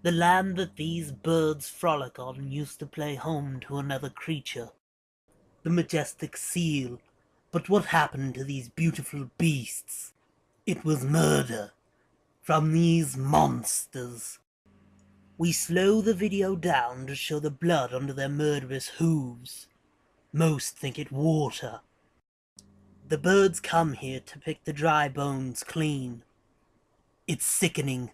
The land that these birds frolic on used to play home to another creature, the majestic seal. But what happened to these beautiful beasts? It was murder from these monsters. We slow the video down to show the blood under their murderous hooves. Most think it water. The birds come here to pick the dry bones clean. It's sickening.